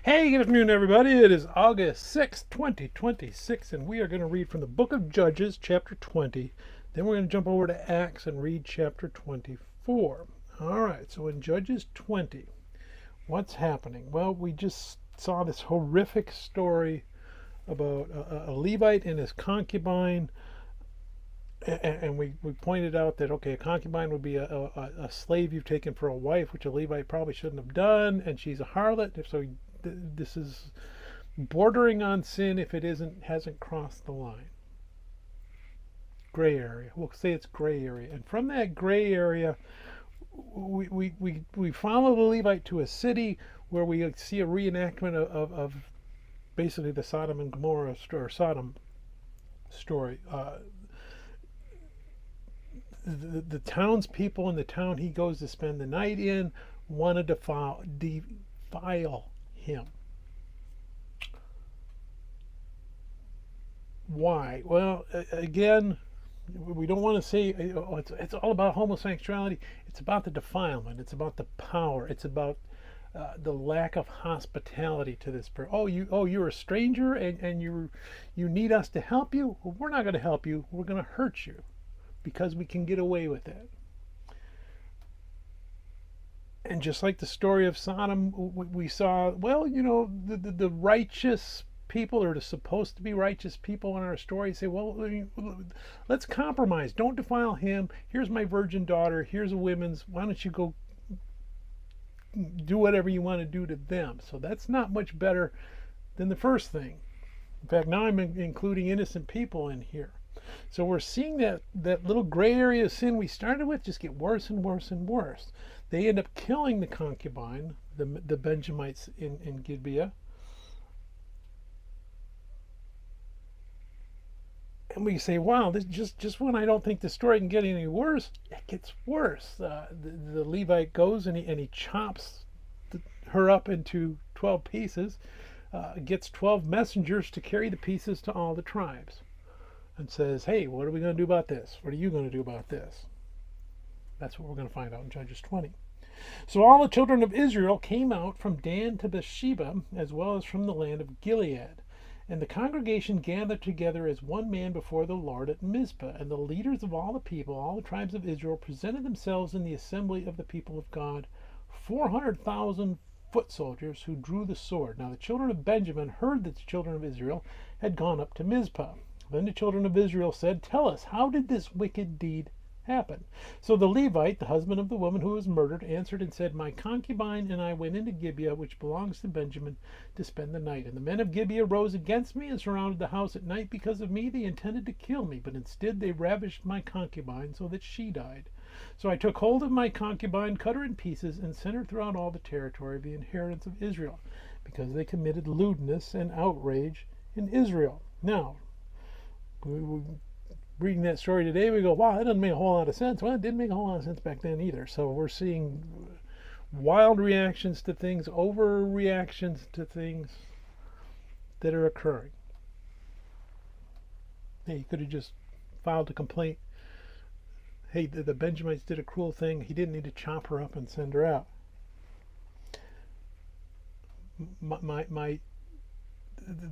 Hey, good afternoon, everybody. It is August 6th, 2026, and we are going to read from the book of Judges, chapter 20. Then we're going to jump over to Acts and read chapter 24. All right, so in Judges 20, what's happening? Well, we just saw this horrific story about a Levite and his concubine. And we pointed out that, okay, a concubine would be a slave you've taken for a wife, which a Levite probably shouldn't have done, and she's a harlot. So this is bordering on sin if it hasn't crossed the line. Gray area. We'll say it's gray area. And from that gray area, we follow the Levite to a city where we see a reenactment of basically the Sodom and Gomorrah or Sodom story. The townspeople in the town he goes to spend the night in want to defile him. Why? Well, again, we don't want to say it's all about homosexuality. It's about the defilement. It's about the power. It's about the lack of hospitality to this person. You're a stranger and you need us to help you. Well, we're not going to help you. We're going to hurt you, because we can get away with it. And just like the story of Sodom, we saw, the righteous people, or the supposed to be righteous people in our story, say, well, let's compromise. Don't defile him. Here's my virgin daughter. Here's a women's. Why don't you go do whatever you want to do to them? So that's not much better than the first thing. In fact, now I'm including innocent people in here. So we're seeing that little gray area of sin we started with just get worse and worse and worse. They end up killing the concubine, the Benjamites in Gibeah. And we say, wow, this just when I don't think the story can get any worse, it gets worse. The Levite goes and he chops her up into 12 pieces, gets 12 messengers to carry the pieces to all the tribes. And says, hey, what are we going to do about this? What are you going to do about this? That's what we're going to find out in Judges 20. So all the children of Israel came out from Dan to Beersheba, as well as from the land of Gilead. And the congregation gathered together as one man before the Lord at Mizpah. And the leaders of all the people, all the tribes of Israel, presented themselves in the assembly of the people of God, 400,000 foot soldiers who drew the sword. Now the children of Benjamin heard that the children of Israel had gone up to Mizpah. Then the children of Israel said, tell us, how did this wicked deed happen? So the Levite, the husband of the woman who was murdered, answered and said, my concubine and I went into Gibeah, which belongs to Benjamin, to spend the night. And the men of Gibeah rose against me and surrounded the house at night. Because of me they intended to kill me, but instead they ravished my concubine so that she died. So I took hold of my concubine, cut her in pieces, and sent her throughout all the territory of the inheritance of Israel, because they committed lewdness and outrage in Israel. Now, reading that story today, we go, wow, that doesn't make a whole lot of sense. Well, it didn't make a whole lot of sense back then either. So we're seeing wild reactions to things, overreactions to things that are occurring. Hey, he could have just filed a complaint. Hey, the Benjamites did a cruel thing. He didn't need to chop her up and send her out.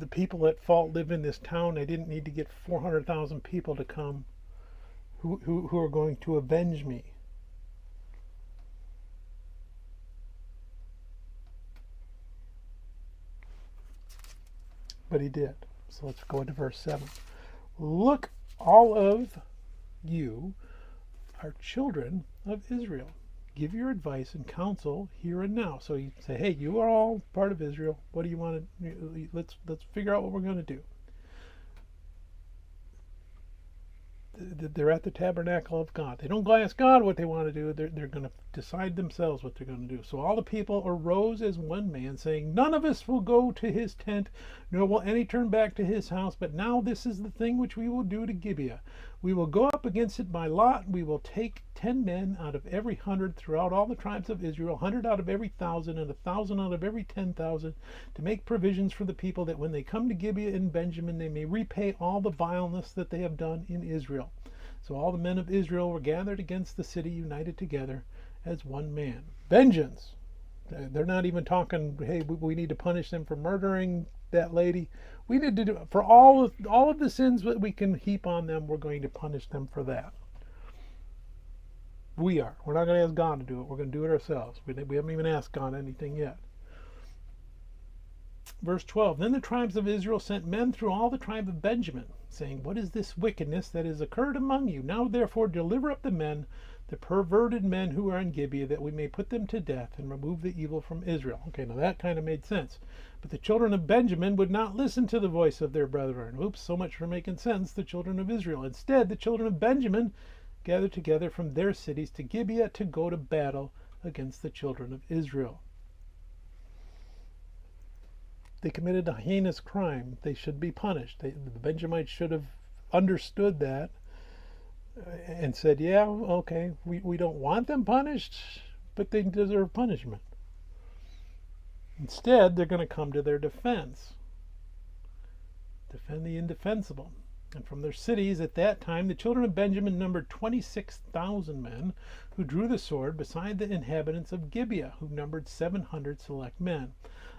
The people at fault live in this town. They didn't need to get 400,000 people to come who are going to avenge me. But he did. So let's go into verse 7. Look, all of you are children of Israel. Give your advice and counsel here and now. So you say, hey, you are all part of Israel. What do you want to, let's figure out what we're going to do. They're at the tabernacle of God. They don't go ask God what they want to do. They're going to decide themselves what they're going to do. So all the people arose as one man, saying, none of us will go to his tent, nor will any turn back to his house. But now this is the thing which we will do to Gibeah. We will go up against it by lot. We will take 10 men out of every 100 throughout all the tribes of Israel, 100 out of every 1,000, and 1,000 out of every 10,000, to make provisions for the people, that when they come to Gibeah in Benjamin, they may repay all the vileness that they have done in Israel. So all the men of Israel were gathered against the city, united together as one man. Vengeance They're not even talking, hey, we need to punish them for murdering that lady. We need to do for all of the sins that we can heap on them. We're going to punish them for that. We are. We're not going to ask God to do it. We're going to do it ourselves. We haven't even asked God anything yet. Verse 12, then the tribes of Israel sent men through all the tribe of Benjamin, saying, what is this wickedness that has occurred among you? Now therefore deliver up the men, the perverted men who are in Gibeah, that we may put them to death and remove the evil from Israel. Okay, now that kind of made sense. But the children of Benjamin would not listen to the voice of their brethren. Oops, so much for making sense, the children of Israel. Instead, the children of Benjamin gathered together from their cities to Gibeah to go to battle against the children of Israel. They committed a heinous crime. They should be punished. The Benjamites should have understood that and said, yeah, okay, we don't want them punished, but they deserve punishment. Instead, they're going to come to their defense. Defend the indefensible. And from their cities at that time, the children of Benjamin numbered 26,000 men who drew the sword, beside the inhabitants of Gibeah, who numbered 700 select men.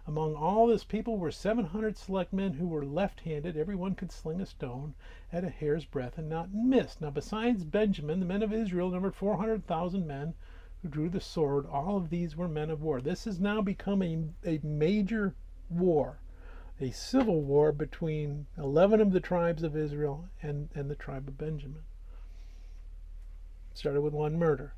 Among all this people were 700 select men who were left-handed. Everyone could sling a stone at a hair's breadth and not miss. Now besides Benjamin, the men of Israel numbered 400,000 men who drew the sword. All of these were men of war. This has now become a major war, a civil war between 11 of the tribes of Israel and the tribe of Benjamin. It started with one murder.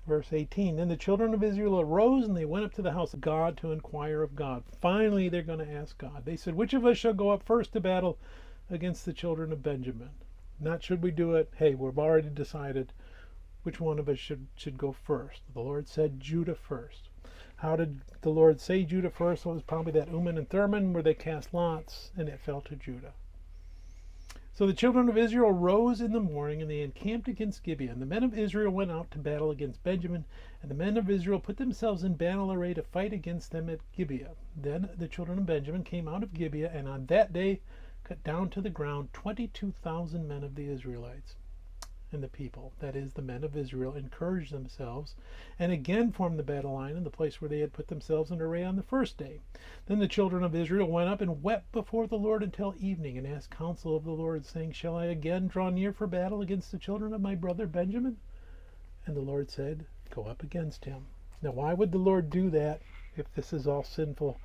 Verse 18, then the children of Israel arose and they went up to the house of God to inquire of God. Finally, they're going to ask God. They said, which of us shall go up first to battle against the children of Benjamin? Not should we do it. Hey, we've already decided which one of us should go first. The Lord said Judah first. How did the Lord say Judah first? Well, it was probably that Uman and Thummim where they cast lots and it fell to Judah. So the children of Israel rose in the morning, and they encamped against Gibeah. And the men of Israel went out to battle against Benjamin, and the men of Israel put themselves in battle array to fight against them at Gibeah. Then the children of Benjamin came out of Gibeah, and on that day cut down to the ground 22,000 men of the Israelites. And the people, that is, the men of Israel, encouraged themselves, and again formed the battle line in the place where they had put themselves in array on the first day. Then the children of Israel went up and wept before the Lord until evening, and asked counsel of the Lord, saying, shall I again draw near for battle against the children of my brother Benjamin? And the Lord said, go up against him. Now why would the Lord do that if this is all sinful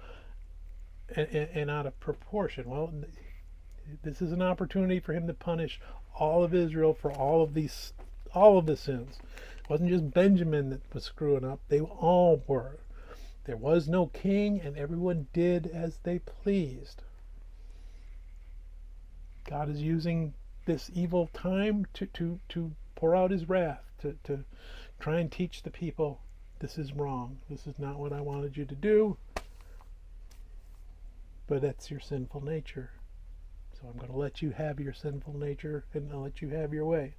and out of proportion? Well, this is an opportunity for him to punish all of Israel for all of the sins. It wasn't just Benjamin that was screwing up. They all were. There was no king, and everyone did as they pleased. God is using this evil time to pour out his wrath, to try and teach the people, this is wrong. This is not what I wanted you to do. But that's your sinful nature. So I'm going to let you have your sinful nature, and I'll let you have your way.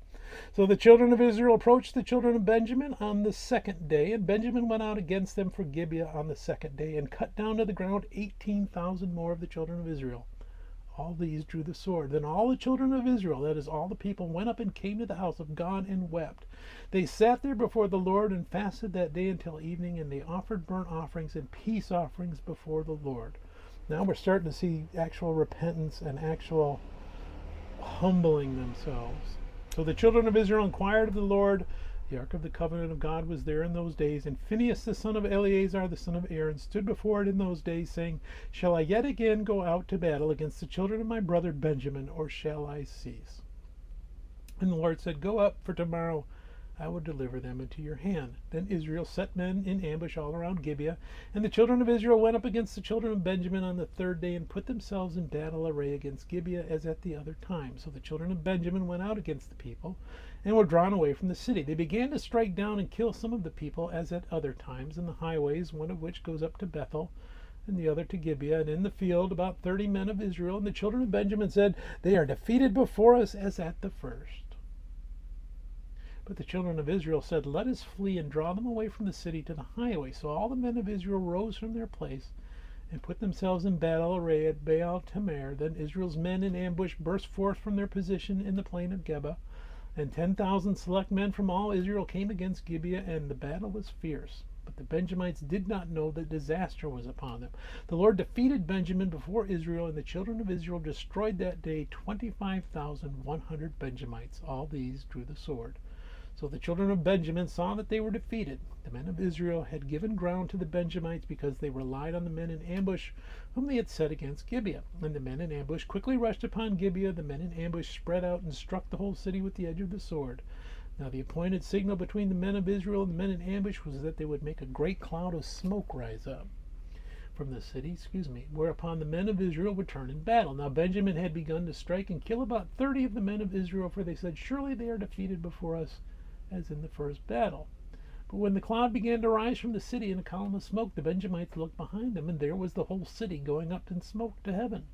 So the children of Israel approached the children of Benjamin on the second day, and Benjamin went out against them for Gibeah on the second day, and cut down to the ground 18,000 more of the children of Israel. All these drew the sword. Then all the children of Israel, that is, all the people, went up and came to the house of God and wept. They sat there before the Lord and fasted that day until evening, and they offered burnt offerings and peace offerings before the Lord. Now we're starting to see actual repentance and actual humbling themselves. So the children of Israel inquired of the Lord. The ark of the covenant of God was there in those days, and Phinehas the son of Eleazar the son of Aaron stood before it in those days, saying, shall I yet again go out to battle against the children of my brother Benjamin, or shall I cease? And the Lord said, go up, for tomorrow I will deliver them into your hand. Then Israel set men in ambush all around Gibeah, and the children of Israel went up against the children of Benjamin on the third day, and put themselves in battle array against Gibeah as at the other time. So the children of Benjamin went out against the people, and were drawn away from the city. They began to strike down and kill some of the people, as at other times, in the highways, one of which goes up to Bethel, and the other to Gibeah, and in the field about 30 men of Israel. And the children of Benjamin said, they are defeated before us as at the first. But the children of Israel said, let us flee and draw them away from the city to the highway. So all the men of Israel rose from their place and put themselves in battle array at Baal Tamar. Then Israel's men in ambush burst forth from their position in the plain of Geba. And 10,000 select men from all Israel came against Gibeah, and the battle was fierce. But the Benjamites did not know that disaster was upon them. The Lord defeated Benjamin before Israel, and the children of Israel destroyed that day 25,100 Benjamites. All these drew the sword. So the children of Benjamin saw that they were defeated. The men of Israel had given ground to the Benjamites because they relied on the men in ambush whom they had set against Gibeah. And the men in ambush quickly rushed upon Gibeah. The men in ambush spread out and struck the whole city with the edge of the sword. Now the appointed signal between the men of Israel and the men in ambush was that they would make a great cloud of smoke rise up from the city, whereupon the men of Israel would turn in battle. Now Benjamin had begun to strike and kill about 30 of the men of Israel, for they said, "Surely they are defeated before us, as in the first battle." But when the cloud began to rise from the city in a column of smoke, the Benjamites looked behind them, and there was the whole city going up in smoke to heaven.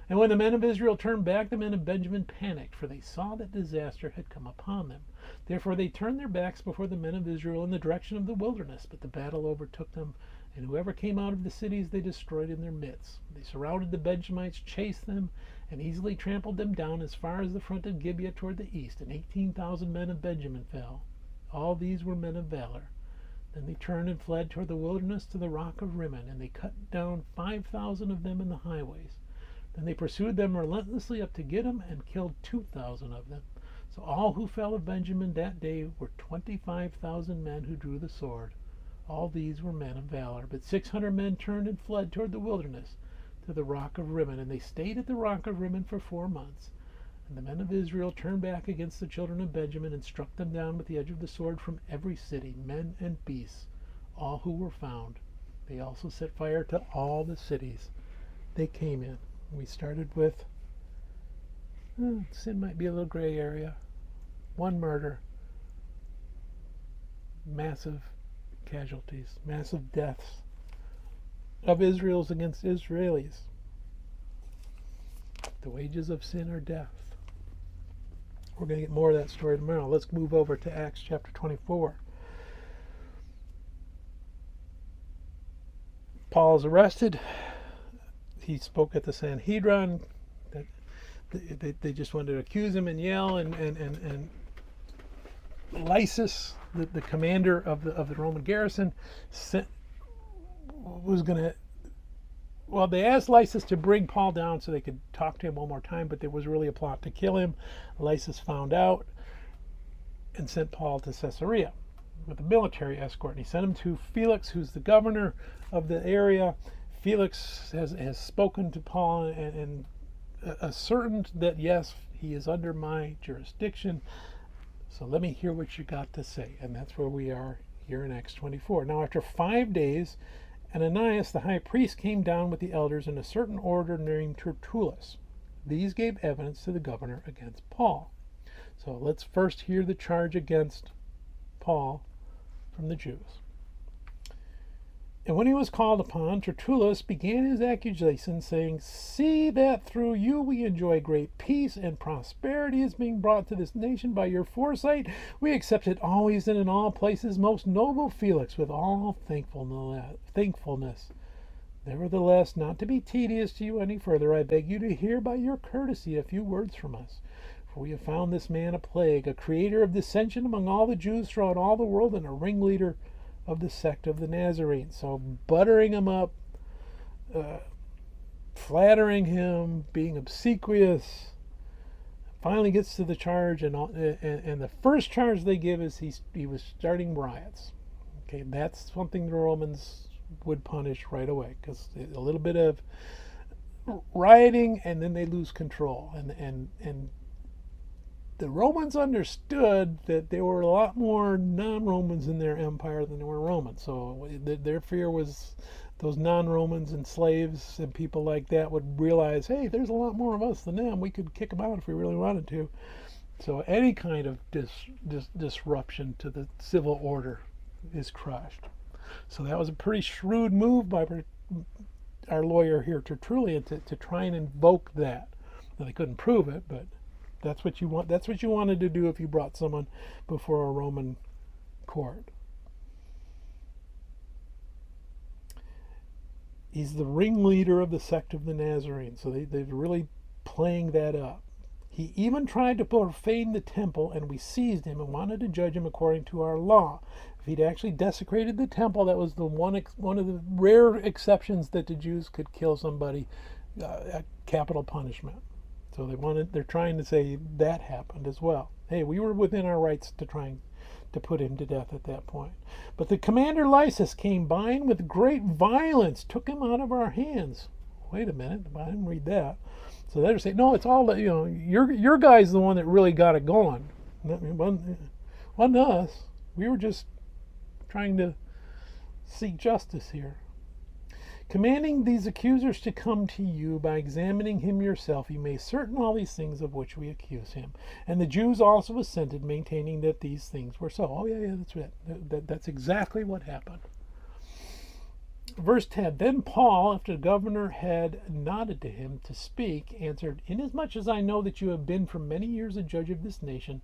And when the men of Israel turned back, the men of Benjamin panicked, for they saw that disaster had come upon them. Therefore they turned their backs before the men of Israel in the direction of the wilderness. But the battle overtook them, and whoever came out of the cities they destroyed in their midst. They surrounded the Benjamites, chased them, and easily trampled them down as far as the front of Gibeah toward the east, and 18,000 men of Benjamin fell. All these were men of valor. Then they turned and fled toward the wilderness to the rock of Rimmon, and they cut down 5,000 of them in the highways. Then they pursued them relentlessly up to Gidom and killed 2,000 of them. So all who fell of Benjamin that day were 25,000 men who drew the sword. All these were men of valor. But 600 men turned and fled toward the wilderness to the rock of Rimmon, and they stayed at the rock of Rimmon for 4 months. And the men of Israel turned back against the children of Benjamin and struck them down with the edge of the sword from every city, men and beasts, all who were found. They also set fire to all the cities they came in. We started with, sin might be a little gray area, 1 murder, massive casualties, massive deaths of Israel's against Israelis. The wages of sin are death. We're going to get more of that story tomorrow. Let's move over to Acts chapter 24. Paul is arrested. He spoke at the Sanhedrin. They just wanted to accuse him and yell, and Lysis, the commander of the Roman garrison, was going to. Well, they asked Lysis to bring Paul down so they could talk to him one more time, but there was really a plot to kill him. Lysis found out and sent Paul to Caesarea with a military escort. And he sent him to Felix, who's the governor of the area. Felix has spoken to Paul and ascertained that, yes, he is under my jurisdiction. So let me hear what you got to say. And that's where we are here in Acts 24. Now, after 5 days, Ananias the high priest came down with the elders in a certain order named Tertullus. These gave evidence to the governor against Paul. So let's first hear the charge against Paul from the Jews. And when he was called upon, Tertullus began his accusation, saying, "See that through you we enjoy great peace, and prosperity is being brought to this nation by your foresight. We accept it always and in all places, most noble Felix, with all thankfulness. Nevertheless, not to be tedious to you any further, I beg you to hear by your courtesy a few words from us. For we have found this man a plague, a creator of dissension among all the Jews throughout all the world, and a ringleader of the sect of the Nazarenes." So buttering him up, flattering him, being obsequious, finally gets to the charge, and the first charge they give is he was starting riots. Okay, that's something the Romans would punish right away, because a little bit of rioting and then they lose control, and the Romans understood that there were a lot more non-Romans in their empire than there were Romans. So their fear was those non-Romans and slaves and people like that would realize, hey, there's a lot more of us than them. We could kick them out if we really wanted to. So any kind of disruption to the civil order is crushed. So that was a pretty shrewd move by our lawyer here, Tertullian, to try and invoke that. Now, they couldn't prove it, but that's what you want. That's what you wanted to do if you brought someone before a Roman court. He's the ringleader of the sect of the Nazarenes. So they're really playing that up. He even tried to profane the temple, and we seized him and wanted to judge him according to our law. If he'd actually desecrated the temple, that was the one of the rare exceptions that the Jews could kill somebody, capital punishment. So they're trying to say that happened as well. Hey, we were within our rights to try to put him to death at that point. But the commander Lysis came by and with great violence took him out of our hands. Wait a minute, I didn't read that. So they're saying, no, it's all, your guy's the one that really got it going. It wasn't us. We were just trying to seek justice here. Commanding these accusers to come to you by examining him yourself, you may certain all these things of which we accuse him. And the Jews also assented, maintaining that these things were so. Oh, yeah, that's it. That's exactly what happened. Verse 10, then Paul, after the governor had nodded to him to speak, answered, inasmuch as I know that you have been for many years a judge of this nation,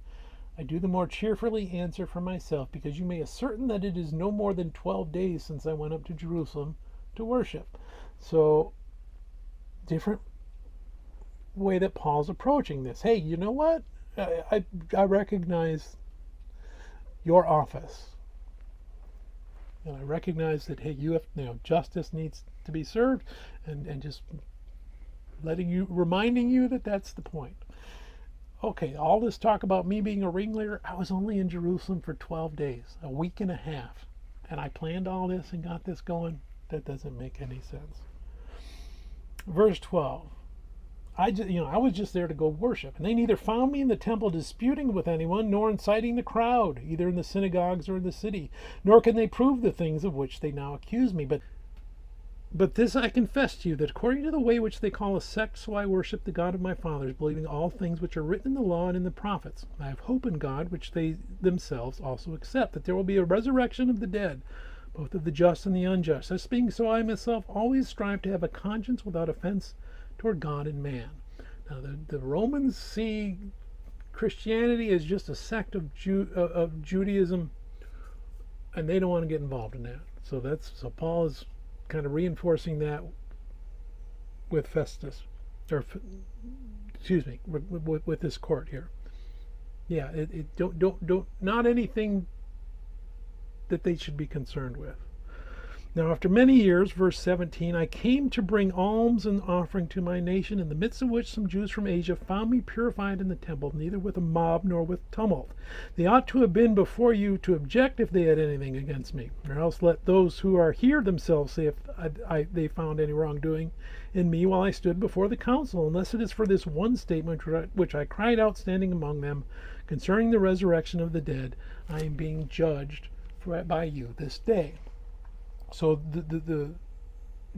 I do the more cheerfully answer for myself, because you may ascertain that it is no more than 12 days since I went up to Jerusalem to worship. So, different way that Paul's approaching this. Hey, you know what? I recognize your office. And I recognize that, hey, justice needs to be served, and just reminding you that that's the point. Okay, all this talk about me being a ringleader, I was only in Jerusalem for 12 days, a week and a half, and I planned all this and got this going. That doesn't make any sense. Verse 12. I was just there to go worship, and they neither found me in the temple disputing with anyone, nor inciting the crowd, either in the synagogues or in the city, nor can they prove the things of which they now accuse me. But this I confess to you, that according to the way which they call a sect, so I worship the God of my fathers, believing all things which are written in the law and in the prophets. I have hope in God, which they themselves also accept, that there will be a resurrection of the dead, both of the just and the unjust. Thus being so, I myself always strive to have a conscience without offense toward God and man. Now the Romans see Christianity as just a sect of Judaism, and they don't want to get involved in that. So Paul is kind of reinforcing that with Festus, or excuse me, with this court here. Yeah, not anything that they should be concerned with. Now, after many years, verse 17, I came to bring alms and offering to my nation, in the midst of which some Jews from Asia found me purified in the temple, neither with a mob nor with tumult. They ought to have been before you to object if they had anything against me, or else let those who are here themselves say if they found any wrongdoing in me while I stood before the council, unless it is for this one statement which I cried out standing among them, concerning the resurrection of the dead, I am being judged by you this day. So the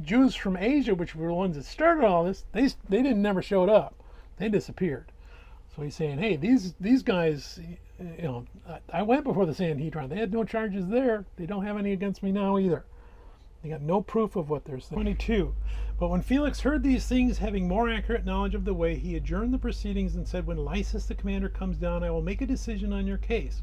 Jews from Asia, which were the ones that started all this, they never showed up. They disappeared. So he's saying, hey, these guys, I went before the Sanhedrin. They had no charges there. They don't have any against me now either. They got no proof of what they're saying. 22. But when Felix heard these things, having more accurate knowledge of the way, he adjourned the proceedings and said, when Lysis the commander comes down, I will make a decision on your case.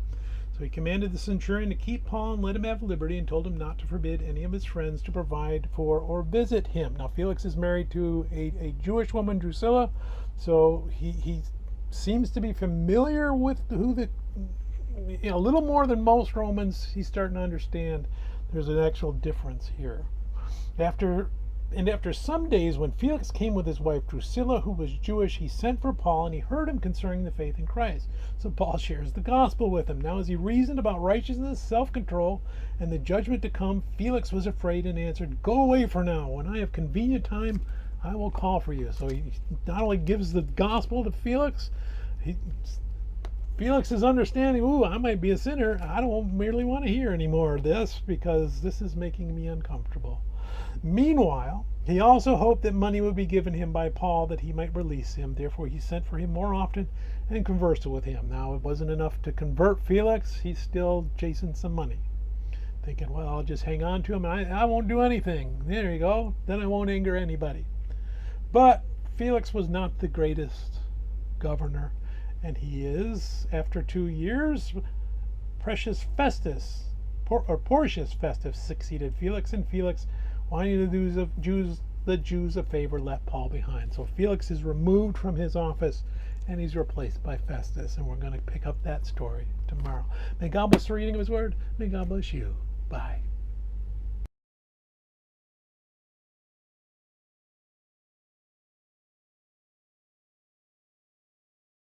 So he commanded the centurion to keep Paul and let him have liberty, and told him not to forbid any of his friends to provide for or visit him. Now Felix is married to a Jewish woman, Drusilla, so he seems to be familiar with a little more than most Romans. He's starting to understand there's an actual difference here. After some days, when Felix came with his wife Drusilla, who was Jewish, he sent for Paul, and he heard him concerning the faith in Christ. So Paul shares the gospel with him. Now as he reasoned about righteousness, self-control, and the judgment to come, Felix was afraid and answered, go away for now. When I have convenient time, I will call for you. So he not only gives the gospel to Felix, Felix is understanding, I might be a sinner. I don't merely want to hear any more of this, because this is making me uncomfortable. Meanwhile, he also hoped that money would be given him by Paul that he might release him. Therefore, he sent for him more often and conversed with him. Now, it wasn't enough to convert Felix. He's still chasing some money, thinking, well, I'll just hang on to him and I won't do anything. There you go. Then I won't anger anybody. But Felix was not the greatest governor, and he is, after 2 years, Porcius Festus succeeded Felix, and Felix, wanting to do the Jews a favor, left Paul behind. So Felix is removed from his office, and he's replaced by Festus, and we're going to pick up that story tomorrow. May God bless the reading of his word. May God bless you. Bye.